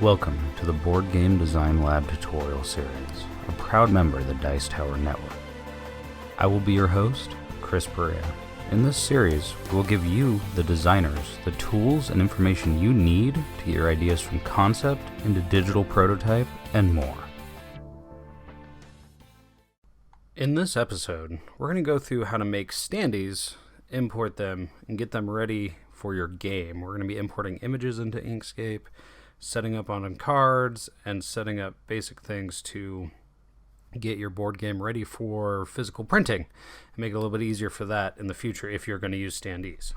Welcome to the Board Game Design Lab tutorial series, a proud member of the Dice Tower Network. I will be your host, Chris Perea. In this series, we'll give you, the designers, the tools and information you need to get your ideas from concept into digital prototype and more. In this episode, we're going to go through how to make Standees, import them, and get them ready for your game. We're going to be importing images into Inkscape, setting up on cards, and setting up basic things to get your board game ready for physical printing and make it a little bit easier for that in the future if you're going to use Standees.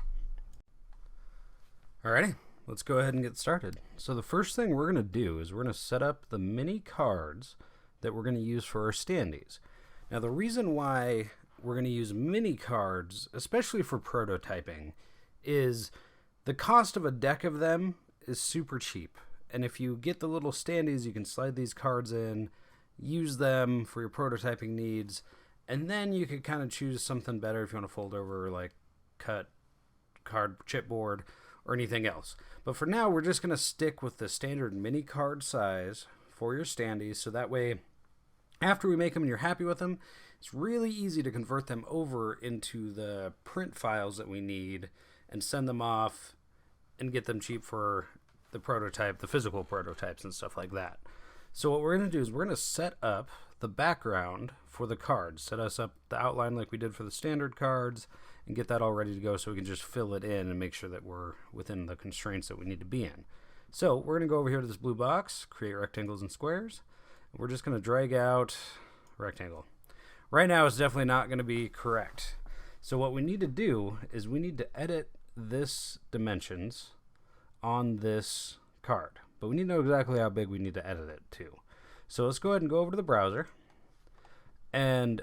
Alrighty, let's go ahead and get started. So the first thing we're going to do is we're going to set up the mini cards that we're going to use for our Standees. Now the reason why we're going to use mini cards, especially for prototyping, is the cost of a deck of them is super cheap. And if you get the little Standees, you can slide these cards in, use them for your prototyping needs, and then you could kind of choose something better if you want to fold over, like cut card chipboard or anything else. But for now, we're just going to stick with the standard mini card size for your Standees, so that way, after we make them and you're happy with them, it's really easy to convert them over into the print files that we need and send them off and get them cheap for the prototype, the physical prototypes and stuff like that. So what we're going to do is we're going to set up the background for the cards, set us up the outline like we did for the standard cards, and get that all ready to go so we can just fill it in and make sure that we're within the constraints that we need to be in. So we're going to go over here to this blue box, create rectangles and squares. We're just going to drag out rectangle. Right now it's definitely not going to be correct. So what we need to do is we need to edit this dimensions on this card, but we need to know exactly how big we need to edit it to. So let's go ahead and go over to the browser, and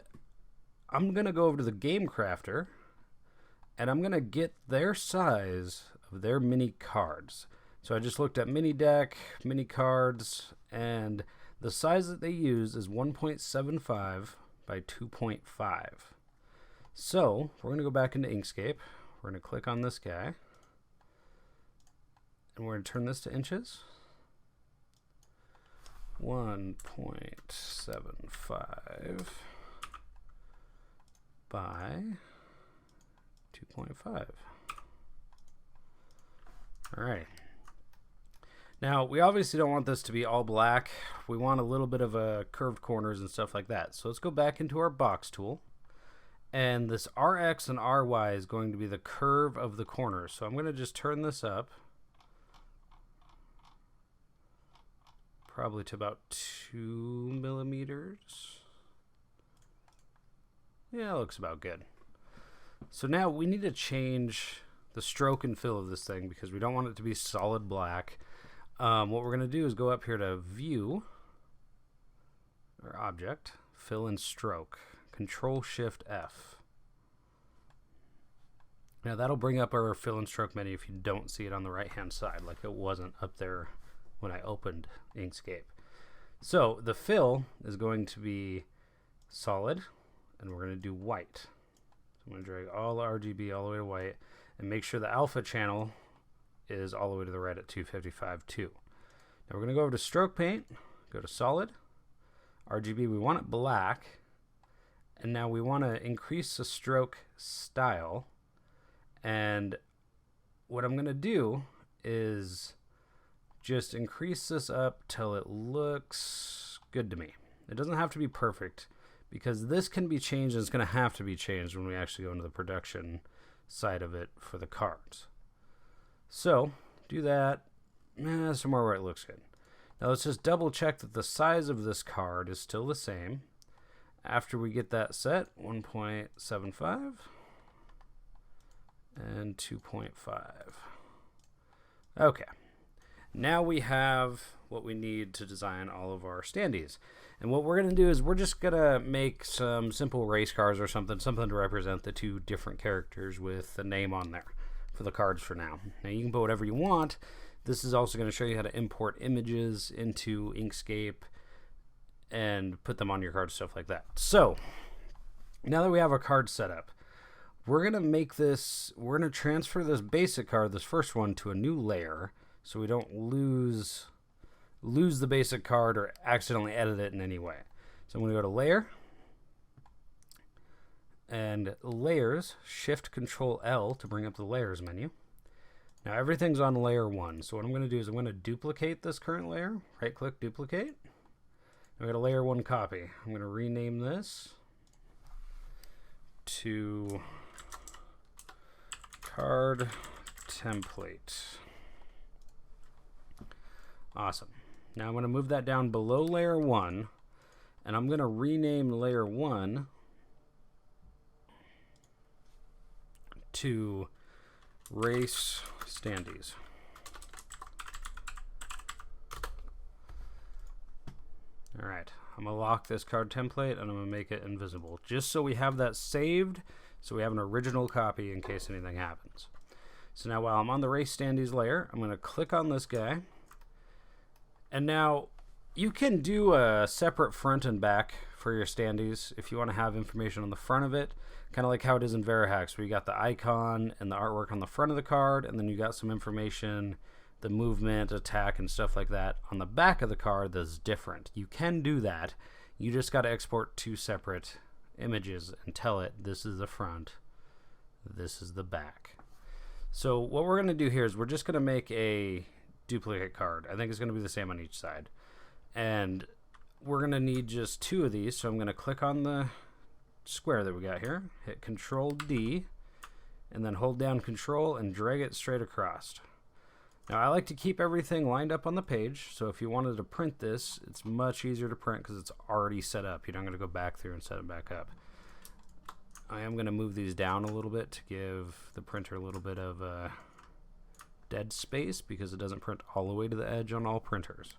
I'm going to go over to the Game Crafter, and I'm going to get their size of their mini cards. So I just looked at mini deck, mini cards, and the size that they use is 1.75 by 2.5. So we're going to go back into Inkscape. We're going to click on this guy, and we're going to turn this to inches. 1.75 by 2.5. All right. Now, we obviously don't want this to be all black. We want a little bit of curved corners and stuff like that. So let's go back into our box tool. And this RX and RY is going to be the curve of the corners. So I'm going to just turn this up probably to about 2 millimeters. Yeah, it looks about good. So now we need to change the stroke and fill of this thing because we don't want it to be solid black. What we're going to do is go up here to View, or Object, Fill and Stroke, Control-Shift-F. Now that'll bring up our fill and stroke menu if you don't see it on the right-hand side, like it wasn't up there when I opened Inkscape. So the fill is going to be solid, and we're going to do white. So I'm going to drag all the RGB all the way to white, and make sure the alpha channel is all the way to the right at 255 too. Now we're going to go over to stroke paint, go to solid, RGB, we want it black, and now we want to increase the stroke style. And what I'm going to do is just increase this up till it looks good to me. It doesn't have to be perfect because this can be changed, and it's going to have to be changed when we actually go into the production side of it for the cards. So do that somewhere where it looks good. Now let's just double check that the size of this card is still the same. After we get that set, 1.75 and 2.5. Okay. Now we have what we need to design all of our Standees. And what we're going to do is we're just going to make some simple race cars or something to represent the two different characters with the name on there for the cards for now. Now you can put whatever you want. This is also going to show you how to import images into Inkscape and put them on your cards, stuff like that. So now that we have our card set up, we're going to make this, we're going to transfer this basic card, this first one, to a new layer so we don't lose lose the basic card or accidentally edit it in any way. So I'm going to go to Layer, and Layers, Shift Control L to bring up the Layers menu. Now everything's on layer 1, so what I'm going to do is I'm going to duplicate this current layer, right click, duplicate. I've got a layer 1 copy. I'm going to rename this to card template. Awesome. Now I'm going to move that down below layer 1, and I'm going to rename layer 1 to Race Standees. All right, I'm going to lock this card template and I'm going to make it invisible just so we have that saved, so we have an original copy in case anything happens. So now while I'm on the Race Standees layer, I'm going to click on this guy. And now you can do a separate front and back for your Standees if you want to have information on the front of it, kind of like how it is in Verihacks, where you got the icon and the artwork on the front of the card, and then you got some information, the movement, attack, and stuff like that on the back of the card that's different. You can do that. You just got to export 2 separate images and tell it this is the front, this is the back. So what we're going to do here is we're just going to make a duplicate card. I think it's going to be the same on each side. And we're going to need just 2 of these, so I'm going to click on the square that we got here, hit Control D, and then hold down Control and drag it straight across. Now I like to keep everything lined up on the page, so if you wanted to print this, it's much easier to print because it's already set up. You're not going to go back through and set it back up. I am going to move these down a little bit to give the printer a little bit of dead space because it doesn't print all the way to the edge on all printers.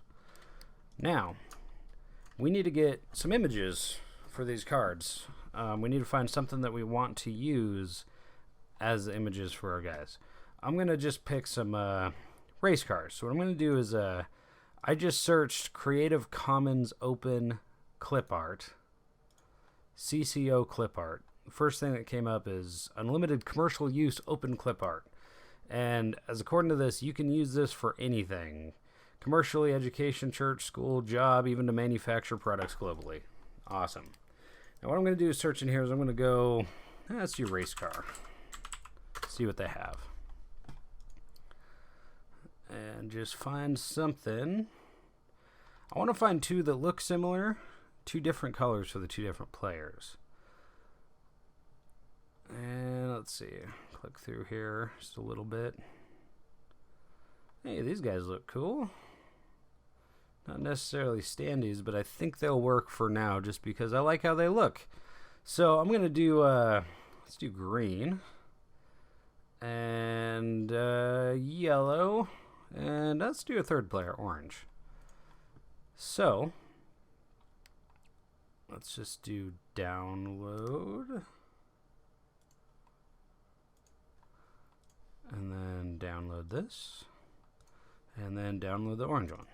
Now, we need to get some images for these cards. We need to find something that we want to use as images for our guys. I'm going to just pick some race cars. So what I'm going to do is I just searched Creative Commons Open Clip Art, CCO Clip Art. The first thing that came up is Unlimited Commercial Use Open Clip Art. And as according to this, you can use this for anything. Commercially, education, church, school, job, even to manufacture products globally. Awesome. Now what I'm going to do is search in here is I'm going to go, let's do race car. See what they have. And just find something. I want to find 2 that look similar, 2 different colors for the 2 different players. And let's see, click through here just a little bit. Hey, these guys look cool. Not necessarily Standees, but I think they'll work for now just because I like how they look. So I'm going to do, let's do green and yellow, and let's do a 3rd player, orange. So let's just do download. And then download this. And then download the orange one.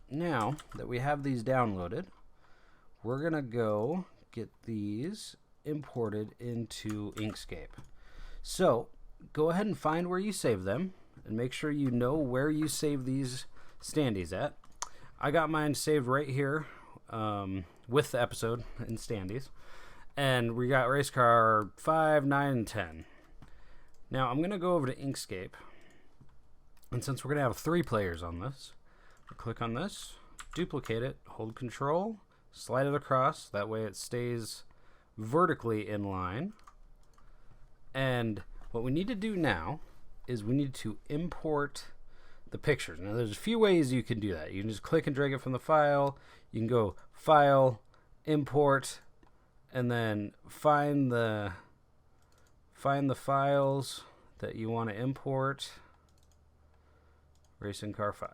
Now that we have these downloaded, we're going to go get these imported into Inkscape. So go ahead and find where you save them and make sure you know where you save these Standees at. I got mine saved right here with the episode in Standees. And we got race car 5, 9, and 10. Now I'm going to go over to Inkscape. And since we're going to have 3 players on this, I'll click on this, duplicate it, hold Control, slide it across. That way it stays vertically in line. And what we need to do now is we need to import the pictures. Now there's a few ways you can do that. You can just click and drag it from the file. You can go File, Import, and then find the files that you want to import. Racing Car 5.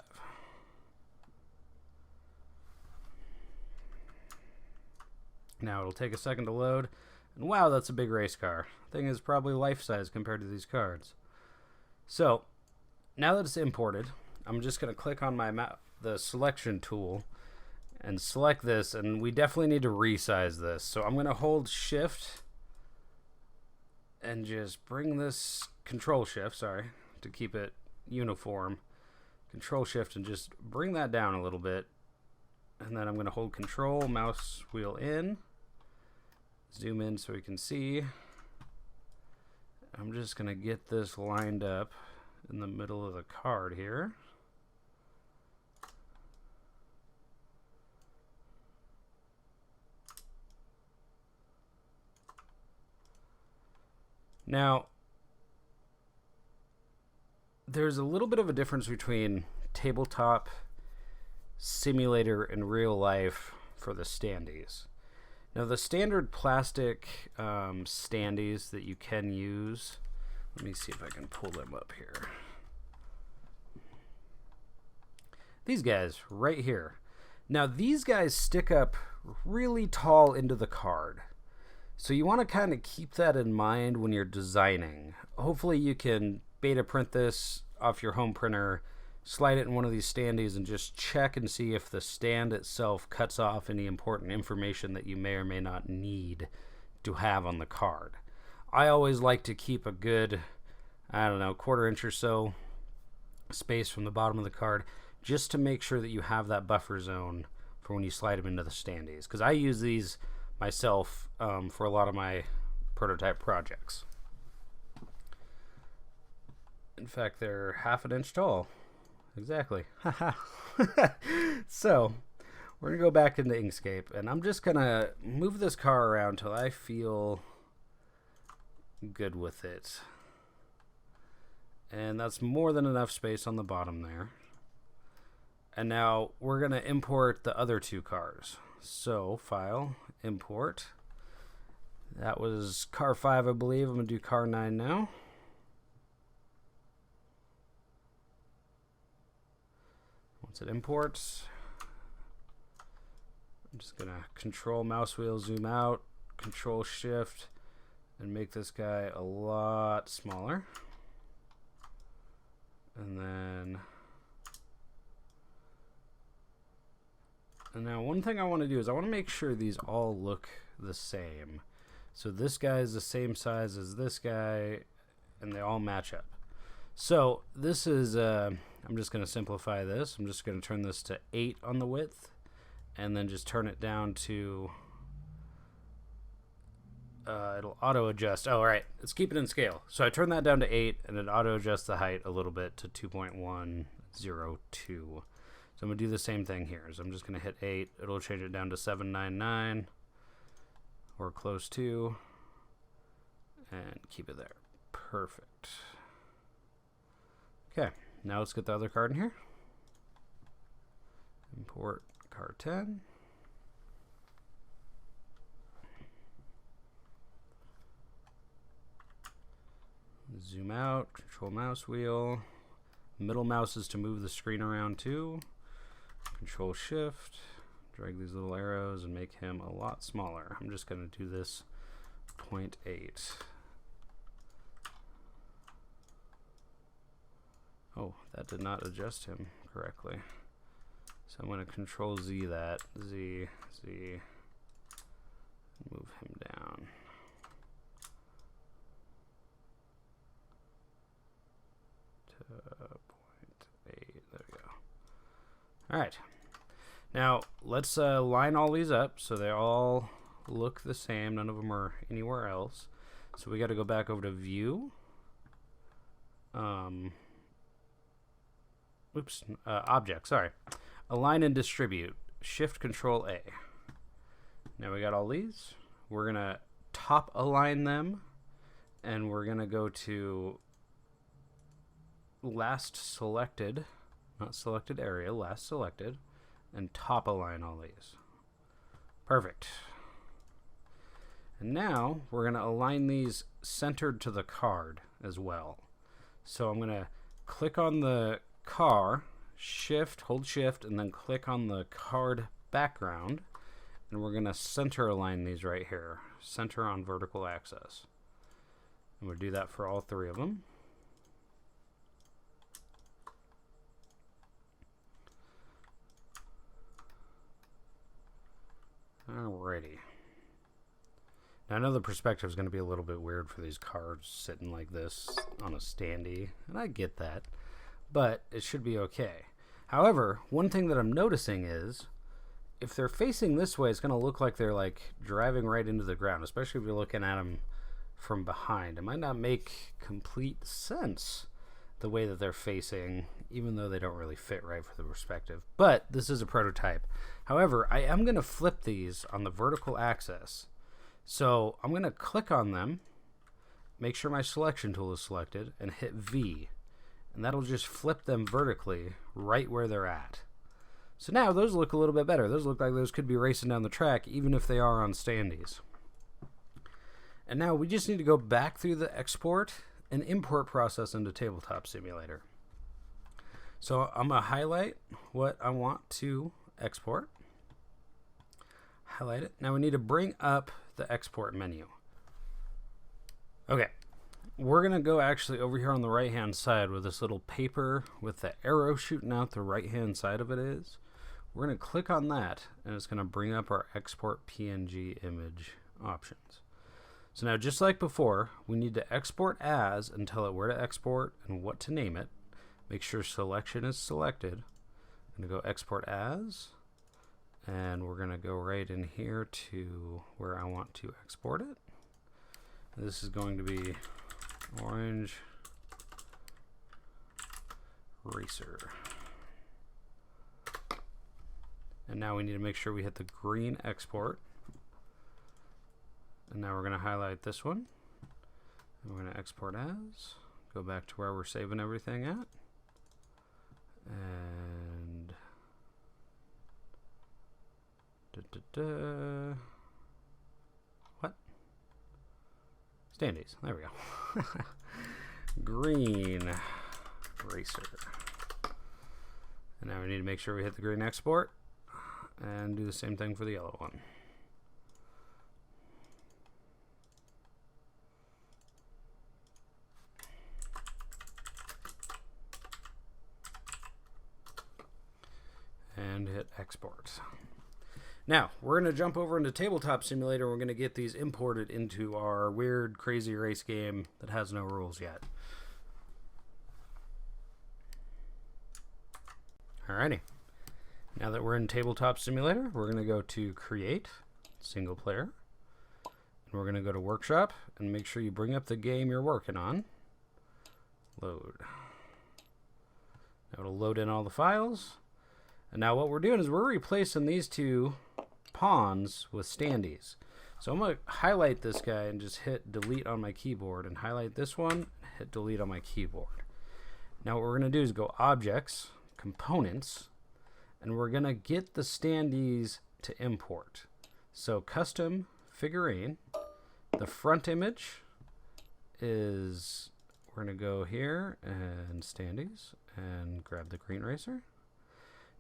Now it'll take a second to load. And wow, that's a big race car. Thing is probably life-size compared to these cards. So now that it's imported, I'm just going to click on the selection tool and select this, and we definitely need to resize this. So I'm going to hold Shift and just bring this control shift, sorry, to keep it uniform. Control shift and just bring that down a little bit. And then I'm going to hold control, mouse wheel in, zoom in so we can see. I'm just going to get this lined up in the middle of the card here. Now, there's a little bit of a difference between tabletop, simulator, and real life for the Standees. Now, the standard plastic Standees that you can use, let me see if I can pull them up here. These guys right here. Now, these guys stick up really tall into the card. So you want to kind of keep that in mind when you're designing. Hopefully you can beta print this off your home printer, slide it in one of these Standees, and just check and see if the stand itself cuts off any important information that you may or may not need to have on the card. I always like to keep a good, I don't know, 1/4 inch or so space from the bottom of the card, just to make sure that you have that buffer zone for when you slide them into the Standees. Because I use these myself for a lot of my prototype projects. In fact, they're 1/2 inch tall. Exactly. So, we're going to go back into Inkscape, and I'm just going to move this car around till I feel good with it. And that's more than enough space on the bottom there. And now we're going to import the other 2 cars. So, File, Import. That was car 5, I believe. I'm going to do car 9 now. Once it imports, I'm just going to control mouse wheel, zoom out, control shift, and make this guy a lot smaller. And now one thing I want to do is I want to make sure these all look the same. So this guy is the same size as this guy, and they all match up. So this is, I'm just going to simplify this. I'm just going to turn this to 8 on the width, and then just turn it down to, it'll auto adjust. Oh, all right, let's keep it in scale. So I turn that down to 8, and it auto adjusts the height a little bit to 2.102. So I'm going to do the same thing here. So I'm just going to hit 8. It'll change it down to 799 or close to, and keep it there. Perfect. Okay, now let's get the other card in here. Import card 10. Zoom out, control mouse wheel. Middle mouse is to move the screen around too. Control shift, drag these little arrows and make him a lot smaller. I'm just going to do this 0.8. Oh, that did not adjust him correctly. So I'm going to control Z that, Z, move him down. To 0.8, there we go. All right. Now, let's line all these up so they all look the same. None of them are anywhere else. So we got to go back over to View. Object, sorry. Align and distribute. Shift Control A. Now we got all these. We're going to top align them, and we're going to go to last selected, not selected area, last selected, and top align all these. Perfect. And now we're going to align these centered to the card as well. So I'm going to click on the car, hold shift, and then click on the card background, and we're going to center align these right here. Center on vertical axis. And we'll do that for all 3 of them. Alrighty. Now, I know the perspective is going to be a little bit weird for these cards sitting like this on a standee, and I get that, but it should be okay. However, one thing that I'm noticing is if they're facing this way, it's going to look like they're like driving right into the ground, especially if you're looking at them from behind. It might not make complete sense the way that they're facing, even though they don't really fit right for the perspective. But this is a prototype. However, I am going to flip these on the vertical axis. So I'm going to click on them, make sure my selection tool is selected, and hit V. And that'll just flip them vertically right where they're at. So now those look a little bit better. Those look like those could be racing down the track, even if they are on standees. And now we just need to go back through the export and import process into Tabletop Simulator. So I'm going to highlight what I want to export. Highlight it. Now we need to bring up the export menu. Okay. We're going to go actually over here on the right hand side where this little paper with the arrow shooting out the right hand side of it is. We're going to click on that and it's going to bring up our export PNG image options. So now just like before, we need to export as and tell it where to export and what to name it. Make sure selection is selected. I'm going to go export as, and we're going to go right in here to where I want to export it. This is going to be Orange Racer. And now we need to make sure we hit the green export. And now we're going to highlight this one. And we're going to export as. Go back to where we're saving everything at. And what? Standees. There we go. Green Racer. And now we need to make sure we hit the green export. And do the same thing for the yellow one. And hit export. Now, we're going to jump over into Tabletop Simulator. We're going to get these imported into our weird, crazy race game that has no rules yet. Alrighty. Now that we're in Tabletop Simulator, we're going to go to Create, Single Player. And we're going to go to Workshop and make sure you bring up the game you're working on. Load. Now it'll load in all the files. And now what we're doing is we're replacing these two pawns with standees. So I'm going to highlight this guy and just hit delete on my keyboard and highlight this one, hit delete on my keyboard. Now what we're going to do is go Objects, Components, and we're going to get the standees to import. So Custom Figurine, the front image is, we're going to go here and Standees and grab the Green Racer.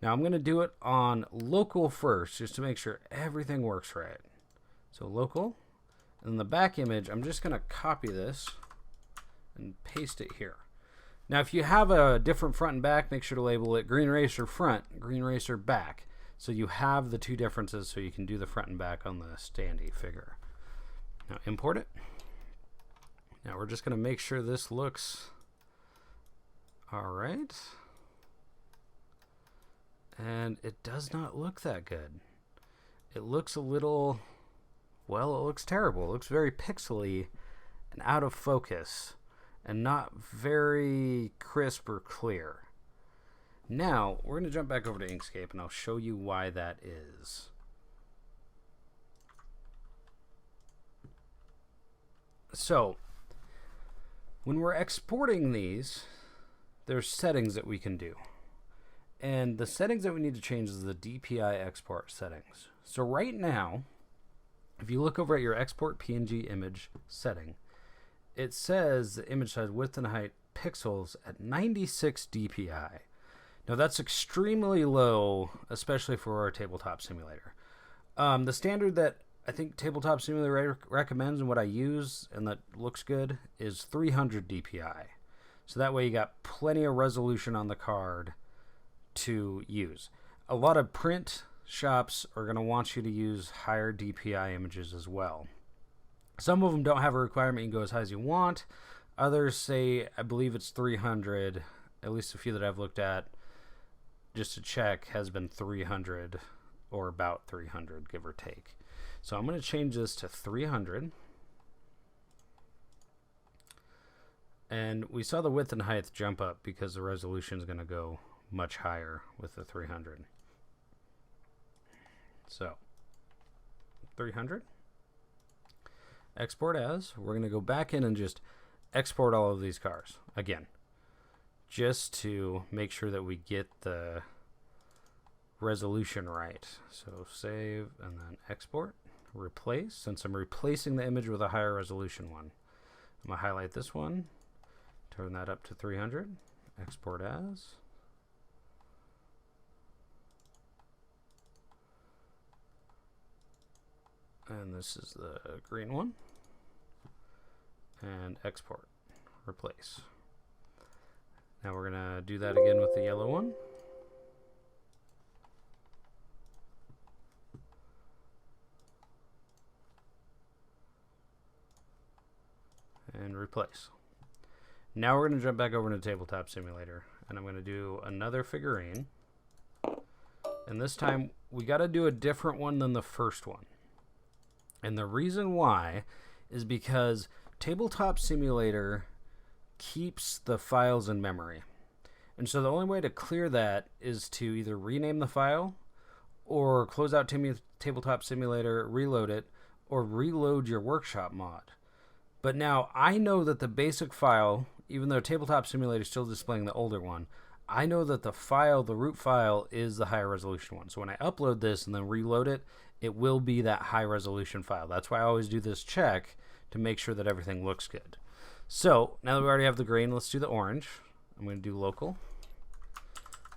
Now I'm going to do it on local first just to make sure everything works right. So local, and then the back image, I'm just going to copy this and paste it here. Now if you have a different front and back, make sure to label it Green Racer front, Green Racer back. So you have the two differences so you can do the front and back on the standee figure. Now import it. Now we're just going to make sure this looks all right. And it does not look that good. It looks a little, well, it looks terrible. It looks very pixely and out of focus and not very crisp or clear. Now, we're going to jump back over to Inkscape and I'll show you why that is. So, when we're exporting these, there's settings that we can do. And the settings that we need to change is the DPI export settings. So right now, if you look over at your export PNG image setting, it says the image size, width, and height pixels at 96 DPI. Now that's extremely low, especially for our Tabletop Simulator. The standard that I think Tabletop Simulator recommends and what I use and that looks good is 300 DPI. So that way you got plenty of resolution on the card to use. A lot of print shops are going to want you to use higher DPI images as well. Some of them don't have a requirement. You can go as high as you want. Others say, I believe it's 300. At least a few that I've looked at, just to check, has been 300 or about 300, give or take. So I'm going to change this to 300. And we saw the width and height jump up because the resolution is going to go much higher with the 300. So 300. Export as. We're going to go back in and just export all of these cars again, just to make sure that we get the resolution right. So save and then export, replace. Since I'm replacing the image with a higher resolution one, I'm going to highlight this one, turn that up to 300, export as. And this is the green one. And export, replace. Now we're going to do that again with the yellow one. And replace. Now we're going to jump back over into Tabletop Simulator, and I'm going to do another figurine. And this time we got to do a different one than the first one. And the reason why is because Tabletop Simulator keeps the files in memory. And so the only way to clear that is to either rename the file or close out Tabletop Simulator, reload it, or reload your workshop mod. But now I know that the basic file, even though Tabletop Simulator is still displaying the older one, I know that the file, the root file, is the higher resolution one. So when I upload this and then reload it, it will be that high resolution file. That's why I always do this check to make sure that everything looks good. So now that we already have the green, let's do the orange. I'm going to do local,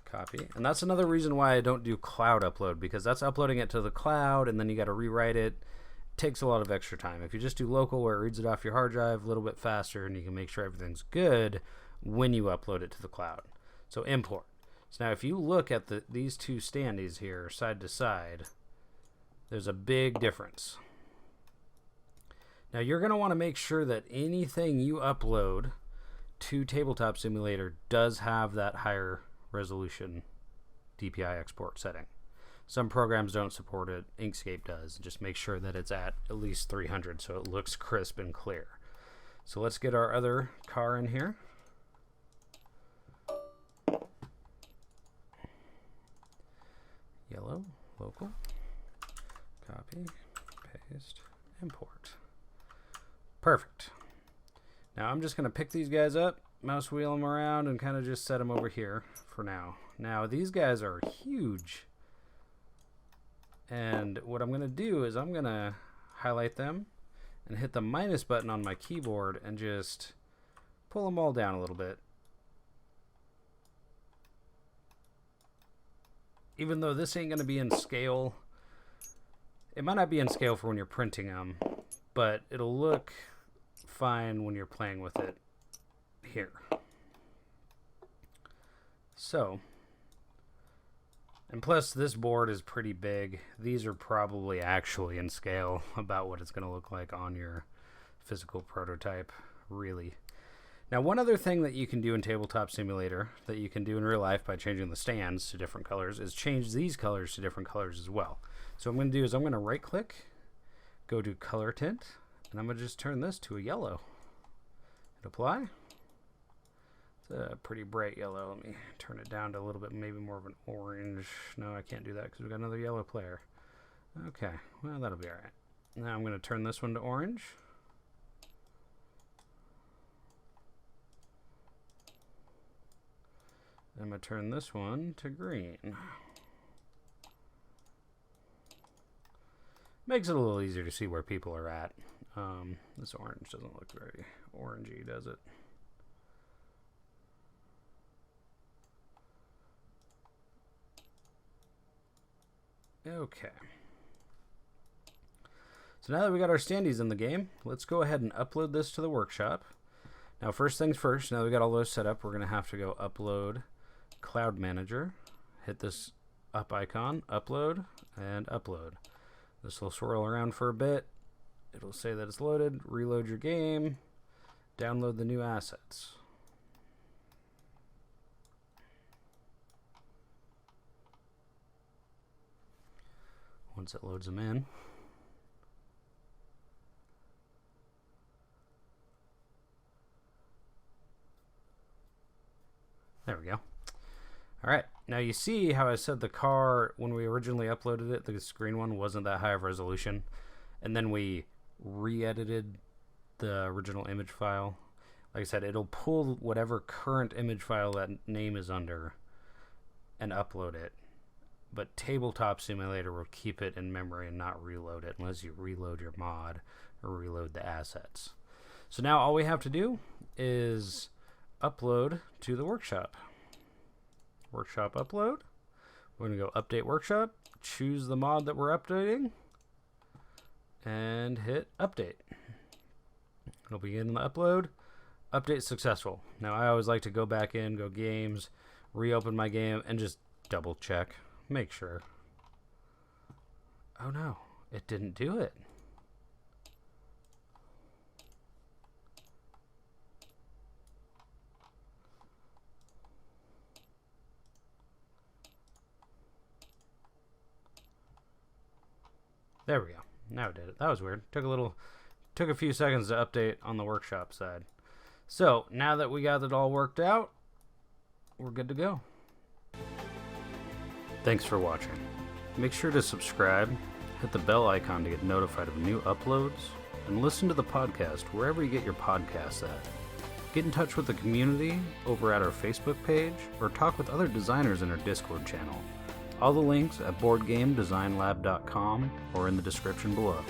copy. And that's another reason why I don't do cloud upload, because that's uploading it to the cloud and then you got to rewrite it. It takes a lot of extra time. If you just do local, where it reads it off your hard drive a little bit faster, and you can make sure everything's good when you upload it to the cloud. So import. So now if you look at these two standees here side to side, there's a big difference. Now you're going to want to make sure that anything you upload to Tabletop Simulator does have that higher resolution DPI export setting. Some programs don't support it. Inkscape does. Just make sure that it's at least 300 so it looks crisp and clear. So let's get our other car in here. Yellow, local, copy, paste, import. Perfect. Now I'm just going to pick these guys up, mouse wheel them around, and kind of just set them over here for now. Now these guys are huge. And what I'm going to do is I'm going to highlight them and hit the minus button on my keyboard and just pull them all down a little bit. Even though this ain't going to be in scale, it might not be in scale for when you're printing them, but it'll look fine when you're playing with it here. So, and plus this board is pretty big. These are probably actually in scale about what it's going to look like on your physical prototype, really. Now, one other thing that you can do in Tabletop Simulator that you can do in real life by changing the stands to different colors is change these colors to different colors as well. So what I'm going to do is I'm going to right click, go to color tint, and I'm going to just turn this to a yellow. Hit apply. It's a pretty bright yellow. Let me turn it down to a little bit, maybe more of an orange. No, I can't do that because we've got another yellow player. Okay, well, that'll be all right. Now I'm going to turn this one to orange. I'm going to turn this one to green. Makes it a little easier to see where people are at. This orange doesn't look very orangey, does it? Okay. So now that we got our standees in the game, let's go ahead and upload this to the workshop. Now, first things first, now that we got all those set up, we're going to have to go upload Cloud Manager. Hit this up icon, upload, and upload. This will swirl around for a bit. it'll say that it's loaded. Reload your game. Download the new assets. Once it loads them in, there we go. Alright, now you see how I said the car, when we originally uploaded it, the screen one wasn't that high of resolution, and then we re-edited the original image file. Like I said, it'll pull whatever current image file that name is under and upload it. But Tabletop Simulator will keep it in memory and not reload it unless you reload your mod or reload the assets. So now all we have to do is upload to the workshop. Workshop upload. We're going to go update workshop, choose the mod that we're updating, and hit update. It'll begin the upload. Update successful. Now I always like to go back in, go games, reopen my game, and just double check. Make sure. Oh no, it didn't do it. There we go. Now it did it. That was weird. Took a few seconds to update on the workshop side. So now that we got it all worked out, we're good to go. Thanks for watching. Make sure to subscribe, hit the bell icon to get notified of new uploads, and listen to the podcast wherever you get your podcasts at. Get in touch with the community over at our Facebook page, or talk with other designers in our Discord channel. All the links at BoardGameDesignLab.com or in the description below.